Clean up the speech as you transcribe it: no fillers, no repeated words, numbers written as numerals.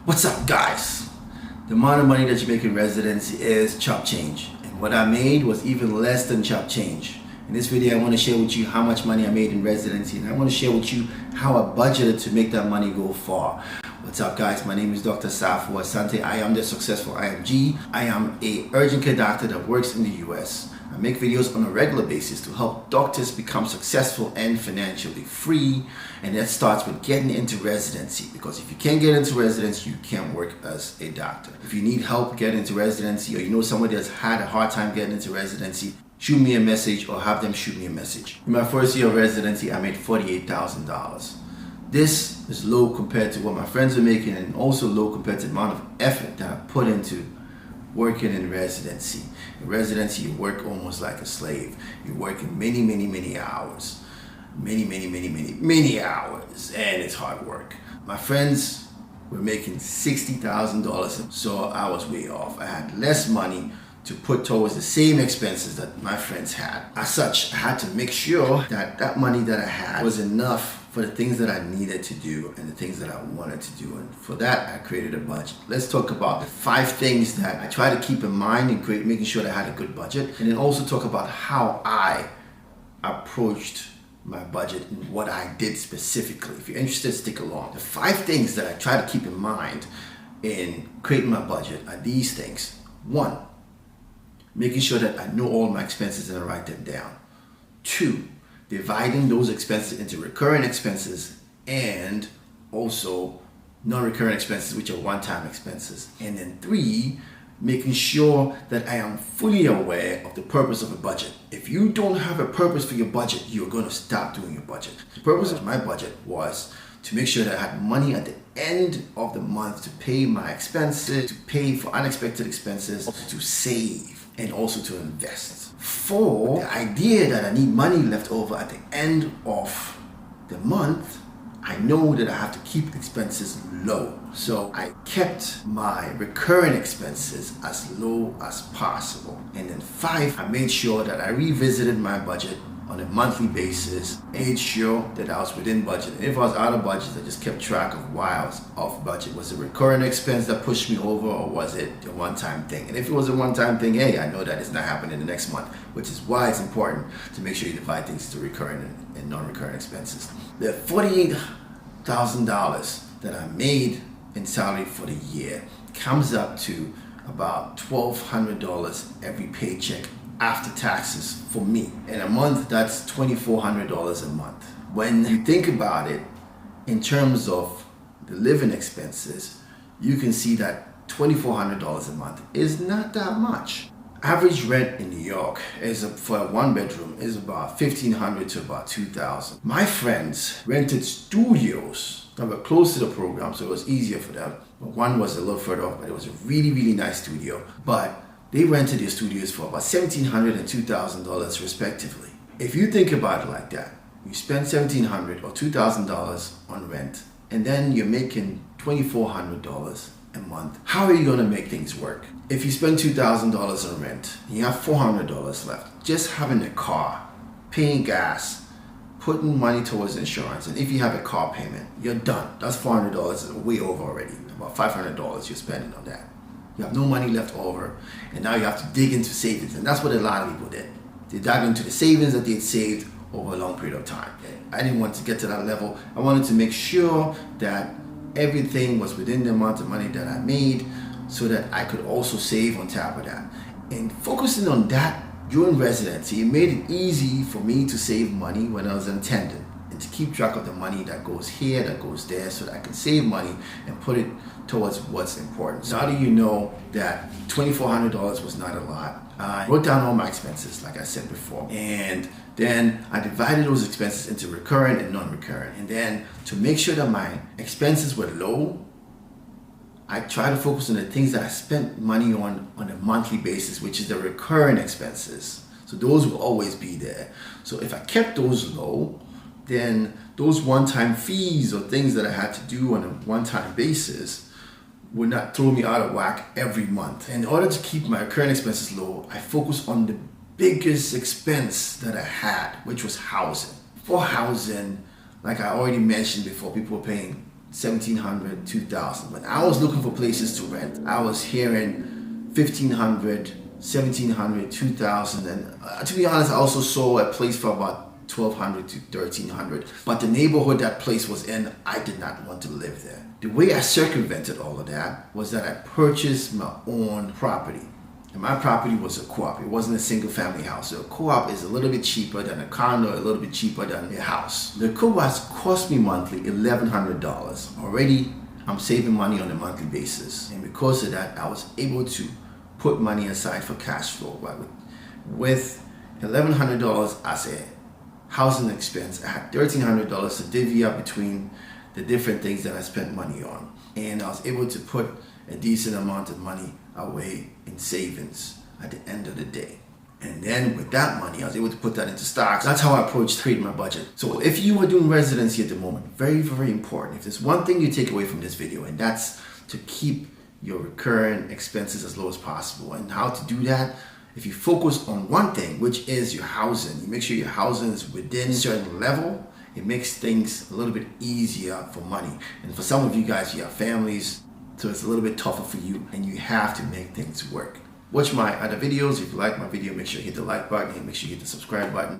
What's up, guys? The amount of money that you make in residency is chop change, and what I made was even less than chop change. In this video, I want to share with you how much money I made in residency, and I want to share with you how I budgeted to make that money go far. What's up, guys? My name is Dr. Safo Asante. I am the successful IMG. I am a urgent care doctor that works in the US. I make videos on a regular basis to help doctors become successful and financially free, and that starts with getting into residency, because if you can't get into residency, you can't work as a doctor. If you need help getting into residency, or you know somebody that's had a hard time getting into residency, shoot me a message or have them shoot me a message. In my first year of residency, I made $48,000. This is low compared to what my friends are making, and also low compared to the amount of effort that I put into working in residency. In residency, you work almost like a slave. You're working many hours. Many hours, and it's hard work. My friends were making $60,000, so I was way off. I had less money to put towards the same expenses that my friends had. As such, I had to make sure that that money that I had was enough for the things that I needed to do and the things that I wanted to do. And for that, I created a budget. Let's talk about the 5 things that I try to keep in mind in making sure that I had a good budget, and then also talk about how I approached my budget and what I did specifically. If you're interested, stick along. The 5 things that I try to keep in mind in creating my budget are these things. 1, making sure that I know all my expenses and I write them down. 2, dividing those expenses into recurring expenses and also non-recurring expenses, which are one-time expenses. And then 3, making sure that I am fully aware of the purpose of a budget. If you don't have a purpose for your budget, you're going to stop doing your budget. The purpose of my budget was to make sure that I had money at the end of the month to pay my expenses, to pay for unexpected expenses, to save, and also to invest. 4, the idea that I need money left over at the end of the month, I know that I have to keep expenses low. So I kept my recurring expenses as low as possible. And then 5, I made sure that I revisited my budget on a monthly basis, made sure that I was within budget. And if I was out of budget, I just kept track of why I was off budget. Was it a recurring expense that pushed me over, or was it a one-time thing? And if it was a one-time thing, hey, I know that it's not happening the next month, which is why it's important to make sure you divide things into recurring and non-recurring expenses. The $48,000 that I made in salary for the year comes up to about $1,200 every paycheck after taxes for me. In a month, that's $2,400 a month. When you think about it in terms of the living expenses, you can see that $2,400 a month is not that much. Average rent in New York is for a 1-bedroom is about $1,500 to about $2,000. My friends rented studios that were close to the program, so it was easier for them. But one was a little further off, but it was a really nice studio. But they rented their studios for about $1,700 and $2,000 respectively. If you think about it like that, you spend $1,700 or $2,000 on rent, and then you're making $2,400 a month. How are you going to make things work? If you spend $2,000 on rent, you have $400 left. Just having a car, paying gas, putting money towards insurance, and if you have a car payment, you're done. That's $400 way over already. About $500 you're spending on that. You have no money left over, and now you have to dig into savings, and that's what a lot of people did. They dug into the savings that they had saved over a long period of time. I didn't want to get to that level. I wanted to make sure that everything was within the amount of money that I made, so that I could also save on top of that. And focusing on that during residency, it made it easy for me to save money when I was an attendant, and to keep track of the money that goes here, that goes there, so that I can save money and put it towards what's important. So how do you know that $2,400 was not a lot? I wrote down all my expenses, like I said before, and then I divided those expenses into recurring and non-recurring. And then to make sure that my expenses were low, I try to focus on the things that I spent money on a monthly basis, which is the recurring expenses. So those will always be there. So if I kept those low, then those one-time fees or things that I had to do on a one-time basis would not throw me out of whack every month. In order to keep my recurring expenses low, I focused on the biggest expense that I had, which was housing. For housing, like I already mentioned before, people were paying $1,700, $2,000. When I was looking for places to rent, I was hearing $1,500, $1,700, $2,000, and to be honest, I also saw a place for about $1,200 to $1,300. But the neighborhood that place was in, I did not want to live there. The way I circumvented all of that was that I purchased my own property. And my property was a co-op. It wasn't a single family house. So a co-op is a little bit cheaper than a condo, a little bit cheaper than a house. The co-ops cost me monthly $1,100. Already, I'm saving money on a monthly basis. And because of that, I was able to put money aside for cash flow. Right? With $1,100 as a housing expense, I had $1,300 to divvy up between the different things that I spent money on. And I was able to put a decent amount of money away in savings at the end of the day. And then with that money, I was able to put that into stocks. That's how I approached creating my budget. So if you are doing residency at the moment, very, very important. If there's one thing you take away from this video, and that's to keep your recurring expenses as low as possible. And how to do that, if you focus on one thing, which is your housing, you make sure your housing is within a certain level, it makes things a little bit easier for money. And for some of you guys, you have families, so it's a little bit tougher for you, and you have to make things work. Watch my other videos. If you like my video, make sure you hit the like button and make sure you hit the subscribe button.